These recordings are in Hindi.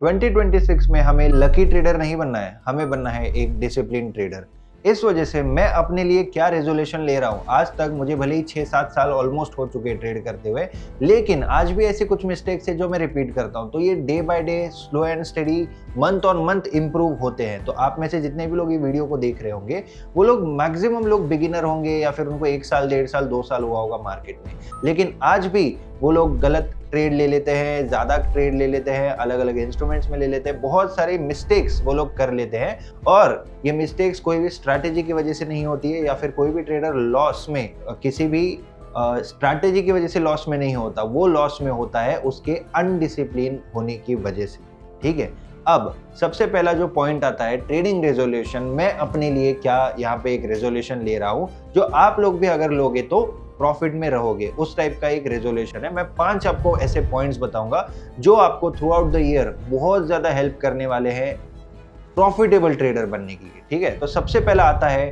2026 में हमें लकी ट्रेडर नहीं बनना है, हमें बनना है एक डिसिप्लिन ट्रेडर। इस वजह से मैं अपने लिए क्या रेजोल्यूशन ले रहा हूँ, आज तक मुझे भले ही 6-7 साल ऑलमोस्ट हो चुके हैं ट्रेड करते हुए, लेकिन आज भी ऐसे कुछ मिस्टेक्स है जो मैं रिपीट करता हूँ। तो ये day by day slow and study month on month improve होते हैं। तो आप में से जितने भी लोग ये वीडियो को देख रहे होंगे, वो लोग मैक्सिमम लोग बिगिनर होंगे या फिर उनको 1 साल, 1.5 साल, 2 साल हुआ होगा मार्केट में, लेकिन आज भी वो लोग गलत ट्रेड ले लेते हैं, ज़्यादा ट्रेड ले लेते हैं, अलग अलग इंस्ट्रूमेंट्स में ले लेते हैं, बहुत सारे मिस्टेक्स वो लोग कर लेते हैं। और ये मिस्टेक्स कोई भी स्ट्रैटेजी की वजह से नहीं होती है, या फिर कोई भी ट्रेडर लॉस में किसी भी स्ट्रैटेजी की वजह से लॉस में नहीं होता, वो लॉस में होता है उसके अनडिसिप्लिन होने की वजह से। ठीक है, अब सबसे पहला जो पॉइंट आता है ट्रेडिंग रेजोल्यूशन। मैं अपने लिए क्या यहाँ पे एक रेजोल्यूशन ले रहा हूँ, जो आप लोग भी अगर लोगे तो प्रॉफिट में रहोगे, उस टाइप का एक रेजोल्यूशन है। मैं 5 आपको ऐसे पॉइंट्स बताऊंगा जो आपको थ्रू आउट द ईयर बहुत ज्यादा हेल्प करने वाले हैं प्रॉफिटेबल ट्रेडर बनने के लिए। ठीक है, तो सबसे पहला आता है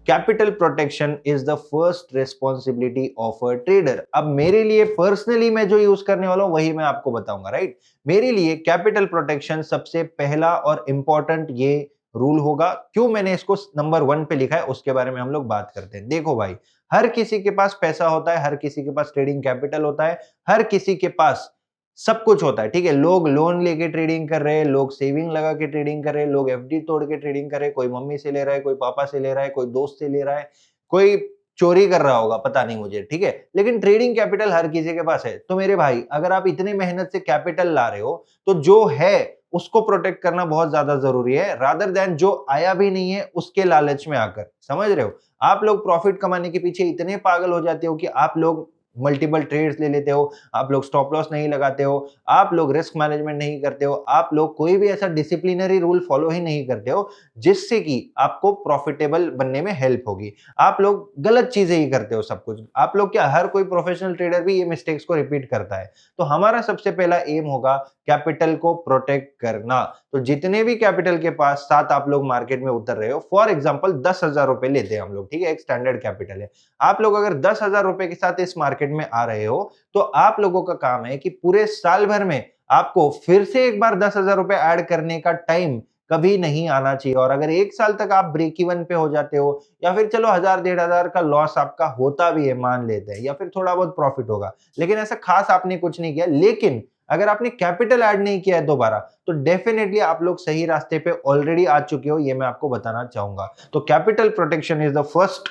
capital protection is the first responsibility of a trader. अब मेरे लिए पर्सनली मैं जो यूज करने वाला हूं वही मैं आपको बताऊंगा, राइट। मेरे लिए कैपिटल प्रोटेक्शन सबसे पहला और इंपॉर्टेंट ये रूल होगा। क्यों मैंने इसको नंबर 1 पे लिखा है उसके बारे में हम लोग बात करते हैं। देखो भाई, हर किसी के पास पैसा होता है, हर किसी के पास ट्रेडिंग कैपिटल होता है, हर किसी के पास सब कुछ होता है। ठीक है, लोग लोन लेके ट्रेडिंग कर रहे हैं, लोग सेविंग लगा के ट्रेडिंग कर रहे हैं, लोग एफडी तोड़ के ट्रेडिंग कर रहे हैं, कोई मम्मी से ले रहा है, कोई पापा से ले रहा है, कोई दोस्त से ले रहा है, कोई चोरी कर रहा होगा, पता नहीं मुझे। ठीक है, लेकिन ट्रेडिंग कैपिटल हर किसी के पास है। तो मेरे भाई, अगर आप इतनी मेहनत से कैपिटल ला रहे हो तो जो है उसको प्रोटेक्ट करना बहुत ज्यादा जरूरी है, रादर देन जो आया भी नहीं है उसके लालच में आकर। समझ रहे हो, आप लोग प्रॉफिट कमाने के पीछे इतने पागल हो जाते हो कि आप लोग मल्टीपल ट्रेड्स ले लेते हो, आप लोग स्टॉप लॉस नहीं लगाते हो, आप लोग रिस्क मैनेजमेंट नहीं करते हो, आप लोग कोई भी ऐसा डिसिप्लिनरी रूल फॉलो ही नहीं करते हो जिससे कि आपको प्रॉफिटेबल बनने में हेल्प होगी। आप लोग गलत चीजें ही करते हो सब कुछ। आप लोग क्या, हर कोई प्रोफेशनल ट्रेडर भी ये मिस्टेक्स को रिपीट करता है। तो हमारा सबसे पहला एम होगा कैपिटल को प्रोटेक्ट करना। तो जितने भी कैपिटल के पास साथ आप लोग मार्केट में उतर रहे हो, फॉर एग्जांपल 10,000 रुपए लेते हैं हम लोग, ठीक है, एक स्टैंडर्ड कैपिटल है। आप लोग अगर 10,000 रुपए के साथ इस मार्केट में आ रहे हो, तो आप लोगों का काम है कि पूरे साल भर में आपको फिर से एक बार 10,000 रुपए ऐड करने का टाइम कभी नहीं आना चाहिए। और अगर 1 साल तक आप ब्रेक इवन पे हो जाते हो, या फिर चलो 1,000 1,500 का लॉस आपका होता भी है, मान लेते हैं, या फिर थोड़ा बहुत प्रॉफिट होगा, लेकिन ऐसा खास आपने कुछ नहीं किया, लेकिन अगर आपने कैपिटल ऐड नहीं किया है दोबारा, तो डेफिनेटली आप लोग सही रास्ते पे ऑलरेडी आ चुके हो, ये मैं आपको बताना चाहूंगा। तो capital protection is the first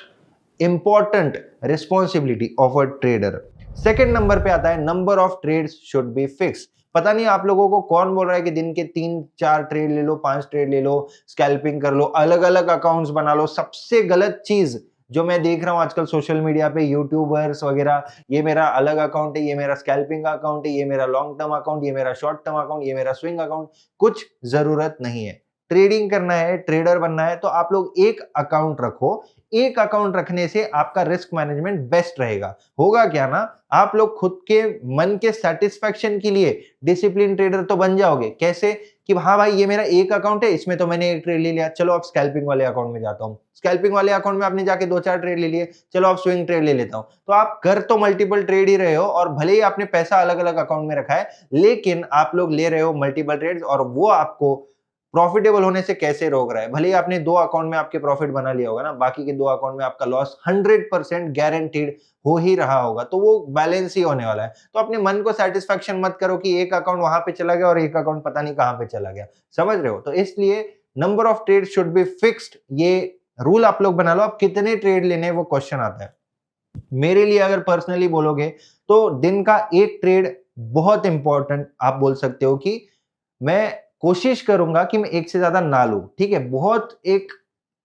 important responsibility of a trader. Second number पे आता है number of trades should be fix. पता नहीं आप लोगों को कौन बोल रहा है कि दिन के 3-4 ट्रेड ले लो, 5 ट्रेड ले लो, स्कैल्पिंग कर लो, अलग अलग अकाउंट्स बना लो। सबसे गलत चीज जो मैं देख रहा हूं आजकल सोशल मीडिया पे, यूट्यूबर्स वगैरह, ये मेरा अलग अकाउंट है, ये मेरा स्कैल्पिंग का अकाउंट है, ये मेरा लॉन्ग टर्म अकाउंट, ये मेरा शॉर्ट टर्म अकाउंट, ये मेरा स्विंग अकाउंट। कुछ जरूरत नहीं है। ट्रेडिंग करना है, ट्रेडर बनना है, तो आप लोग एक अकाउंट रखो। एक अकाउंट रखने से आपका रिस्क मैनेजमेंट बेस्ट रहेगा। होगा क्या ना, आप लोग खुद के मन के सेटिस्फेक्शन के लिए डिसिप्लिन ट्रेडर तो बन जाओगे। कैसे कि हाँ भाई, ये मेरा एक अकाउंट है, इसमें तो मैंने एक ट्रेड ले लिया, चलो अब स्कैल्पिंग वाले अकाउंट में जाता हूँ। स्कैल्पिंग वाले अकाउंट में आपने जाके 2-4 ट्रेड ले लिए, चलो अब स्विंग ट्रेड ले लेता हूँ। तो आप कर तो मल्टीपल ट्रेड ही रहे हो, और भले ही आपने पैसा अलग अलग अकाउंट में रखा है, लेकिन आप लोग ले रहे हो मल्टीपल ट्रेड्स, और वो आपको प्रॉफिटेबल होने से कैसे रोक रहा है। भले ही आपने 2 अकाउंट में आपके प्रॉफिट बना लिया होगा ना, बाकी के 2 अकाउंट में आपका लॉस 100% गारंटीड हो ही रहा होगा, तो वो बैलेंस ही होने वाला है। तो अपने मन को सेटिस्फेक्शन मत करो कि एक अकाउंट वहां पे चला गया और एक अकाउंट पता नहीं कहां पे चला गया। समझ रहे हो, तो इसलिए number of trade should be fixed, ये रूल आप लोग बना लो। अब कितने ट्रेड लेने वो क्वेश्चन आता है। मेरे लिए अगर पर्सनली बोलोगे तो दिन का एक ट्रेड बहुत इंपॉर्टेंट। आप बोल सकते हो कि मैं कोशिश करूंगा कि मैं एक से ज्यादा ना लूं। ठीक है, बहुत एक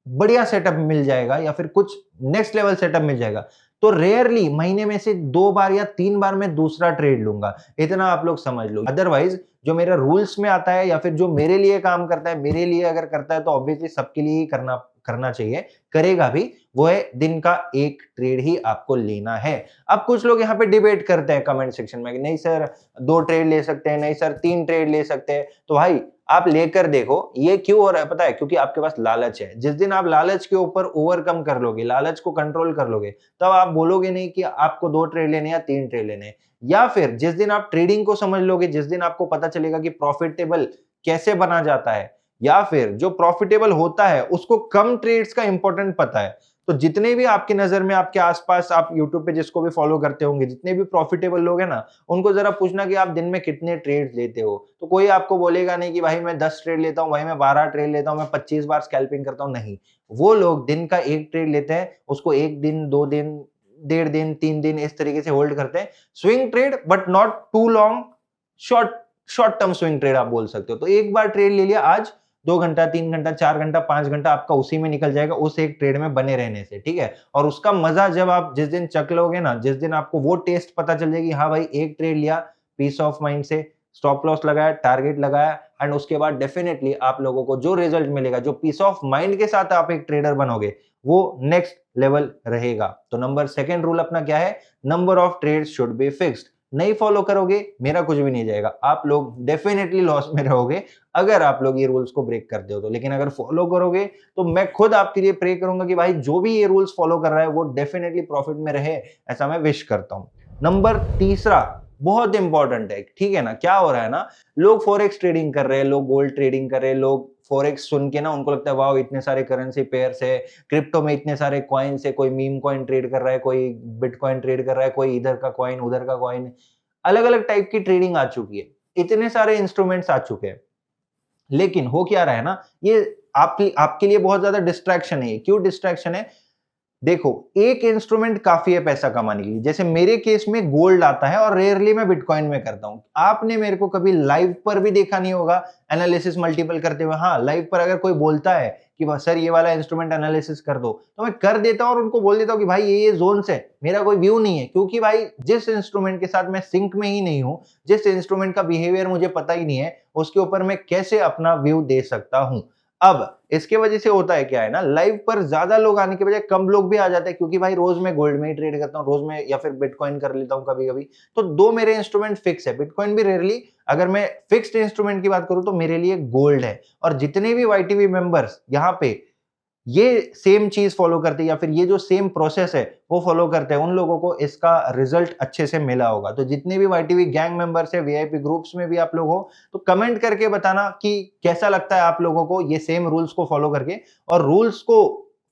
बढ़िया सेटअप मिल जाएगा या फिर कुछ नेक्स्ट लेवल सेटअप मिल जाएगा, तो रेयरली महीने में से 2 बार या 3 बार मैं दूसरा ट्रेड लूंगा। इतना आप लोग समझ लो। अदरवाइज जो मेरा रूल्स में आता है या फिर जो मेरे लिए काम करता है, मेरे लिए अगर करता है, तो ऑब्वियसली सबके लिए ही करना करना चाहिए, करेगा भी। वो है दिन का एक ट्रेड ही आपको लेना है। अब कुछ लोग यहाँ पे डिबेट करते हैं कमेंट सेक्शन में कि नहीं सर 2 ट्रेड ले सकते हैं, नहीं सर 3 ट्रेड ले सकते हैं। तो भाई आप लेकर देखो ये क्यों हो रहा है, पता है, क्योंकि आपके पास लालच है। जिस दिन आप लालच के ऊपर ओवरकम कर लोगे, लालच को कंट्रोल कर लोगे, तब आप बोलोगे नहीं कि आपको 2 ट्रेड लेने या 3 ट्रेड लेने। या फिर जिस दिन आप ट्रेडिंग को समझ लोगे, जिस दिन आपको पता चलेगा कि प्रॉफिटेबल कैसे बना जाता है, या फिर जो प्रॉफिटेबल होता है उसको कम ट्रेड्स का इंपॉर्टेंट पता है, तो जितने भी आपकी नजर में आपके आसपास आप यूट्यूब पे जिसको भी फॉलो करते होंगे, जितने भी प्रॉफिटेबल लोग हैं ना, उनको जरा पूछना कि आप दिन में कितने ट्रेड लेते हो, तो कोई आपको बोलेगा नहीं कि भाई मैं 10 ट्रेड लेता हूं, भाई मैं 12 ट्रेड लेता हूं, मैं 25 बार स्कैल्पिंग करता हूं। नहीं, वो लोग दिन का एक ट्रेड लेते हैं, उसको एक दिन, 2 दिन, 1.5 दिन, 3 दिन इस तरीके से होल्ड करते हैं। Swing trade but not too long, short short term swing trade आप बोल सकते हो। तो एक बार ट्रेड ले लिया आज, 2 घंटा, 3 घंटा, 4 घंटा, 5 घंटा आपका उसी में निकल जाएगा, उस एक ट्रेड में बने रहने से, ठीक है। और उसका मजा जब आप जिस दिन चक लोगे ना, जिस दिन आपको वो टेस्ट पता चल जाएगी, हाँ भाई एक ट्रेड लिया, पीस ऑफ माइंड से स्टॉप लॉस लगाया, टारगेट लगाया, एंड उसके बाद डेफिनेटली आप लोगों को जो रिजल्ट मिलेगा, जो पीस ऑफ माइंड के साथ आप एक ट्रेडर बनोगे, वो नेक्स्ट लेवल रहेगा। तो नंबर सेकंड रूल अपना क्या है, number of trades should be fixed. नहीं फॉलो करोगे, मेरा कुछ भी नहीं जाएगा, आप लोग डेफिनेटली लॉस में रहोगे अगर आप लोग ये रूल्स को ब्रेक करते हो तो। लेकिन अगर फॉलो करोगे तो मैं खुद आपके लिए प्रे करूंगा कि भाई जो भी ये रूल्स फॉलो कर रहा है वो डेफिनेटली प्रॉफिट में रहे, ऐसा मैं विश करता हूं। नंबर तीसरा बहुत इंपॉर्टेंट है, ठीक है ना। क्या हो रहा है ना, लोग फॉरेक्स ट्रेडिंग कर रहे हैं, लोग गोल्ड ट्रेडिंग कर रहे हैं, लोग फॉरेक्स सुन के ना उनको लगता है वाह इतने सारे करेंसी पेयर्स है, क्रिप्टो में इतने सारे कॉइन्स है, कोई मीम कॉइन ट्रेड कर रहा है, कोई बिटकॉइन ट्रेड कर रहा है, कोई इधर का कॉइन उधर का कॉइन, अलग अलग टाइप की ट्रेडिंग आ चुकी है, इतने सारे इंस्ट्रूमेंट्स आ चुके हैं। लेकिन हो क्या रहा है ना, ये आपके लिए बहुत ज्यादा डिस्ट्रैक्शन है। क्यों डिस्ट्रैक्शन है, देखो एक इंस्ट्रूमेंट काफी है पैसा कमाने के लिए, जैसे मेरे केस में गोल्ड आता है और रेयरली मैं बिटकॉइन में करता हूं। आपने मेरे को कभी लाइव पर भी देखा नहीं होगा एनालिसिस मल्टीपल करते हुए। हाँ, लाइव पर अगर कोई बोलता है कि सर ये वाला इंस्ट्रूमेंट एनालिसिस कर दो, तो मैं कर देता हूं और उनको बोल देता हूं कि भाई ये जोन्स है, मेरा कोई व्यू नहीं है, क्योंकि भाई जिस इंस्ट्रूमेंट के साथ मैं सिंक में ही नहीं हूं, जिस इंस्ट्रूमेंट का बिहेवियर मुझे पता ही नहीं है, उसके ऊपर मैं कैसे अपना व्यू दे सकता हूं। अब इसके वजह से होता है क्या है ना, लाइव पर ज्यादा लोग आने के बजाय कम लोग भी आ जाते हैं, क्योंकि भाई रोज मैं गोल्ड में ही ट्रेड करता हूँ, रोज मैं या फिर बिटकॉइन कर लेता हूँ कभी कभी। तो दो मेरे इंस्ट्रूमेंट फिक्स है, बिटकॉइन भी रेयरली। अगर मैं फिक्स्ड इंस्ट्रूमेंट की बात करूं तो मेरे लिए गोल्ड है। और जितने भी वाईटीवी मेंबर्स यहाँ पे ये सेम चीज फॉलो करते हैं या फिर ये जो सेम प्रोसेस है वो फॉलो करते हैं, उन लोगों को इसका रिजल्ट अच्छे से मिला होगा। तो जितने भी वाईटीवी गैंग मेंबर्स है, वीआईपी ग्रुप्स में भी आप लोग हो, तो कमेंट करके बताना कि कैसा लगता है आप लोगों को ये सेम रूल्स को फॉलो करके, और रूल्स को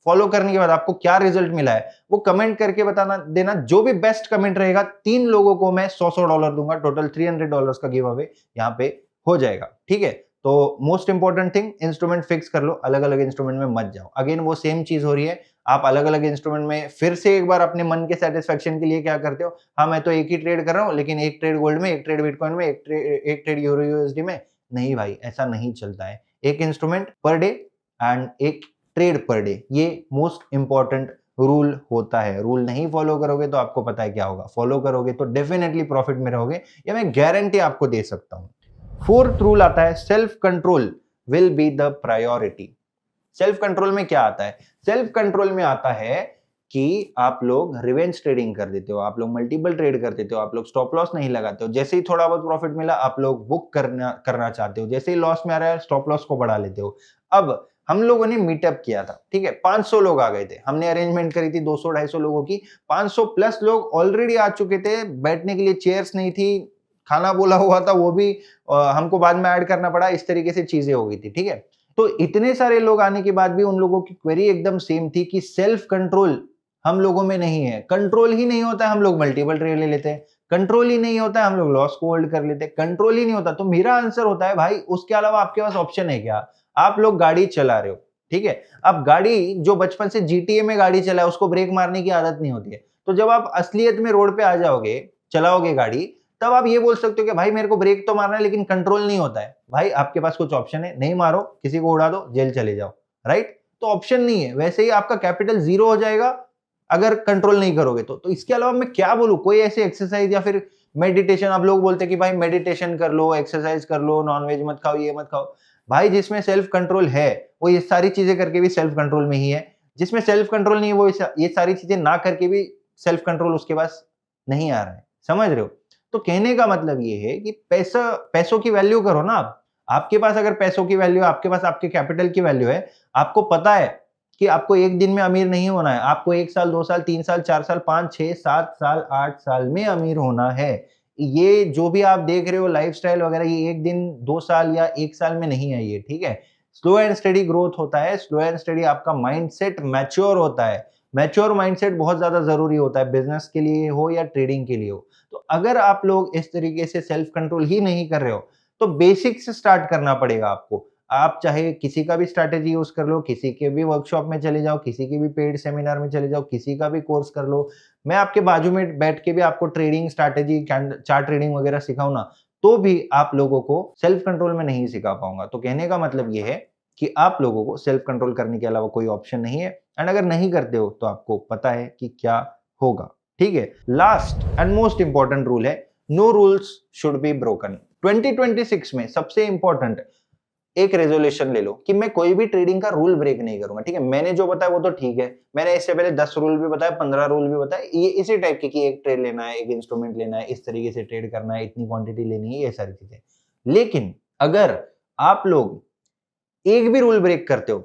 फॉलो करने के बाद आपको क्या रिजल्ट मिला है वो कमेंट करके बताना देना। जो भी बेस्ट कमेंट रहेगा 3 लोगों को मैं $100 दूंगा, टोटल $300 का गिव अवे यहाँ पे हो जाएगा, ठीक है। तो most important thing, instrument fix कर लो, अलग अलग इंस्ट्रूमेंट में मत जाओ। अगेन वो सेम चीज हो रही है, आप अलग अलग इंस्ट्रूमेंट में फिर से एक बार अपने मन के सेटिस्फेक्शन के लिए क्या करते हो, हाँ मैं तो एक ही ट्रेड कर रहा हूँ, लेकिन एक ट्रेड गोल्ड में, एक ट्रेड बिटकॉइन में, एक ट्रेड यूरो यूएसडी में। नहीं भाई, ऐसा नहीं चलता है। एक इंस्ट्रूमेंट पर डे एंड एक ट्रेड पर डे, ये मोस्ट इंपॉर्टेंट रूल होता है। रूल नहीं फॉलो करोगे तो आपको पता है क्या होगा, फॉलो करोगे तो डेफिनेटली प्रॉफिट में रहोगे, ये मैं गारंटी आपको दे सकता हूं। फोर्थ रूल आता है, self control will be the priority. Self control में क्या आता है, सेल्फ कंट्रोल में आता है कि आप लोग रिवेंज ट्रेडिंग कर देते हो, आप लोग मल्टीपल ट्रेड कर देते हो, आप लोग स्टॉप लॉस नहीं लगाते हो। जैसे ही थोड़ा बहुत प्रॉफिट मिला आप लोग बुक करना चाहते हो, जैसे ही लॉस में आ रहा है स्टॉप लॉस को बढ़ा लेते हो। अब हम लोगों ने मीटअप किया था, ठीक है, 500 लोग आ गए थे, हमने अरेंजमेंट करी थी 200-250 लोगों की, 500 प्लस लोग ऑलरेडी आ चुके थे, बैठने के लिए चेयर्स नहीं थी, खाना बोला हुआ था वो भी हमको बाद में ऐड करना पड़ा, इस तरीके से चीजें हो गई थी, ठीक है। तो इतने सारे लोग आने के बाद भी उन लोगों की क्वेरी एकदम सेम थी कि सेल्फ कंट्रोल हम लोगों में नहीं है। कंट्रोल ही नहीं होता है, हम लोग मल्टीपल ट्रेड ले लेते हैं, कंट्रोल ही नहीं होता है, हम लोग लॉस को होल्ड कर लेते हैं, कंट्रोल ही नहीं होता। तो मेरा आंसर होता है भाई उसके अलावा आपके पास ऑप्शन है क्या। आप लोग गाड़ी चला रहे हो, ठीक है, अब गाड़ी जो बचपन से जीटीए में गाड़ी चलाए उसको ब्रेक मारने की आदत नहीं होती है, तो जब आप असलियत में रोड पे आ जाओगे, चलाओगे गाड़ी, तब आप ये बोल सकते हो कि भाई मेरे को ब्रेक तो मारना है लेकिन कंट्रोल नहीं होता है। भाई आपके पास कुछ ऑप्शन है, नहीं मारो, किसी को उड़ा दो, जेल चले जाओ, राइट। तो ऑप्शन नहीं है, वैसे ही आपका कैपिटल जीरो हो जाएगा अगर कंट्रोल नहीं करोगे तो इसके अलावा मैं क्या बोलूं, कोई ऐसी एक्सरसाइज या फिर मेडिटेशन, आप लोग बोलते हैं कि भाई मेडिटेशन कर लो, एक्सरसाइज कर लो, नॉनवेज मत खाओ, ये मत खाओ। भाई जिसमें सेल्फ कंट्रोल है वो ये सारी चीजें करके भी सेल्फ कंट्रोल में ही है, जिसमें सेल्फ कंट्रोल नहीं है वो ये सारी चीजें ना करके भी सेल्फ कंट्रोल उसके पास नहीं आ रहा है, समझ रहे हो। तो कहने का मतलब ये है कि पैसों की वैल्यू करो ना आप। आपके पास अगर पैसों की वैल्यू, आपके पास आपके कैपिटल की वैल्यू है, आपको पता है कि आपको एक दिन में अमीर नहीं होना है, आपको 1 साल, 2 साल, 3 साल, 4 साल, 5, 6, 7 साल, 8 साल में अमीर होना है। ये जो भी आप देख रहे हो लाइफ़स्टाइल वगैरह, ये 1 दिन, 2 साल या 1 साल में नहीं है ये, ठीक है? स्लो एंड स्टेडी ग्रोथ होता है, स्लो एंड स्टेडी आपका माइंडसेट मैच्योर होता है। मैच्योर माइंडसेट बहुत ज़्यादा ज़रूरी होता है, बिज़नेस के लिए हो या ट्रेडिंग के लिए हो। तो अगर आप लोग इस तरीके से सेल्फ कंट्रोल ही नहीं कर रहे हो, तो बेसिक से स्टार्ट करना पड़ेगा आपको। आप चाहे किसी का भी स्ट्रैटेजी यूज़ कर लो, किसी के भी वर्कशॉप में चले जाओ, किसी के भी पेड सेमिनार में चले जाओ, किसी का भी कोर्स कर लो। मैं आपके बाजू में बैठ के भी आपको ट्रेडिंग स्ट्रैटेजी, चार्ट ट्रेडिंग वगैरह सिखाऊँ ना, तो भी आप लोगों को सेल्फ कंट्रोल में नहीं सिखा पाऊँगा। तो कहने का मतलब ये है कि आप लोगों को सेल्फ कंट्रोल करने के अलावा कोई ऑप्शन नहीं है, एंड अगर नहीं करते हो तो आपको पता है कि क्या होगा, ठीक है? Last and most important rule है, no rules should be broken. 2026 में सबसे इंपॉर्टेंट एक रेजोल्यूशन ले लो कि मैं कोई भी ट्रेडिंग का रूल ब्रेक नहीं करूंगा, ठीक है? मैंने जो बताया वो तो ठीक है, मैंने इससे पहले 10 रूल भी बताया, 15 रूल भी बताया, ये इसी टाइप के कि एक ट्रेड लेना है, एक इंस्ट्रूमेंट लेना है, इस तरीके से ट्रेड करना है, इतनी क्वांटिटी लेनी है, ये सारी चीजें। लेकिन अगर आप लोग एक भी रूल ब्रेक करते हो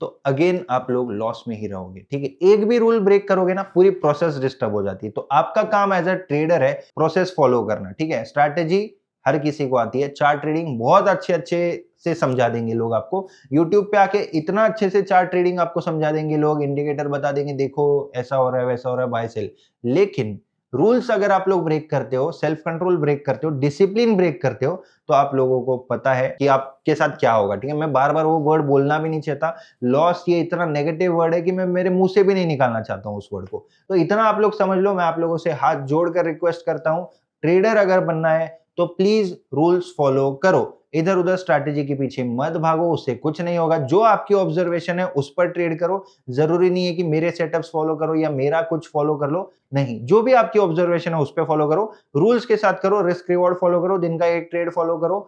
तो अगेन आप लोग लॉस में ही रहोगे, ठीक है? एक भी रूल ब्रेक करोगे ना, पूरी प्रोसेस डिस्टर्ब हो जाती है। तो आपका काम एज अ ट्रेडर है प्रोसेस फॉलो करना, ठीक है? स्ट्रैटेजी हर किसी को आती है, चार्ट ट्रेडिंग बहुत अच्छे अच्छे से समझा देंगे लोग आपको। यूट्यूब पे आके इतना अच्छे से चार्ट ट्रेडिंग आपको समझा देंगे लोग, इंडिकेटर बता देंगे, देखो ऐसा हो रहा है, वैसा हो रहा है, बाय सेल। लेकिन रूल्स अगर आप लोग ब्रेक करते हो, सेल्फ कंट्रोल ब्रेक करते हो, डिसिप्लिन ब्रेक करते हो, तो आप लोगों को पता है कि आपके साथ क्या होगा, ठीक है? मैं बार-बार वो वर्ड बोलना भी नहीं चाहता। लॉस ये इतना नेगेटिव वर्ड है कि मैं मेरे मुँह से भी नहीं निकालना चाहता हूँ उस वर्ड को। तो इतना आप लोग समझ लो, मैं आप लोगों से हाथ जोड़कर रिक्वेस्ट करता हूँ, ट्रेडर अगर बनना है तो प्लीज रूल्स फॉलो करो। इधर-उधर स्ट्रैटेजी के पीछे मत भागो, उससे कुछ नहीं होगा। जो आपकी ऑब्जर्वेशन है उस पर ट्रेड करो। ज़रूरी नहीं है कि मेरे सेटअप्स फॉलो करो या मेरा कुछ फॉलो कर लो, नहीं। जो भी आपकी ऑब्जर्वेशन है उस पे फॉलो करो, रूल्स के साथ करो, रिस्क रिवॉर्ड फॉलो करो, दिन का एक ट्रेड फॉलो करो,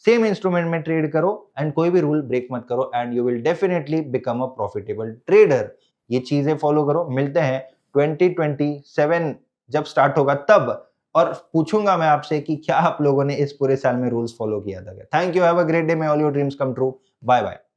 सेम इंस्ट्रूमेंट में ट्रेड करो, एंड कोई भी रूल ब्रेक मत करो, and you will definitely become a profitable trader. ये चीजें फॉलो करो। मिलते हैं 2027 जब स्टार्ट होगा तब, और पूछूंगा मैं आपसे कि क्या आप लोगों ने इस पूरे साल में रूल्स फॉलो किया था। Thank you, have a great day, may all your dreams come true. Bye bye.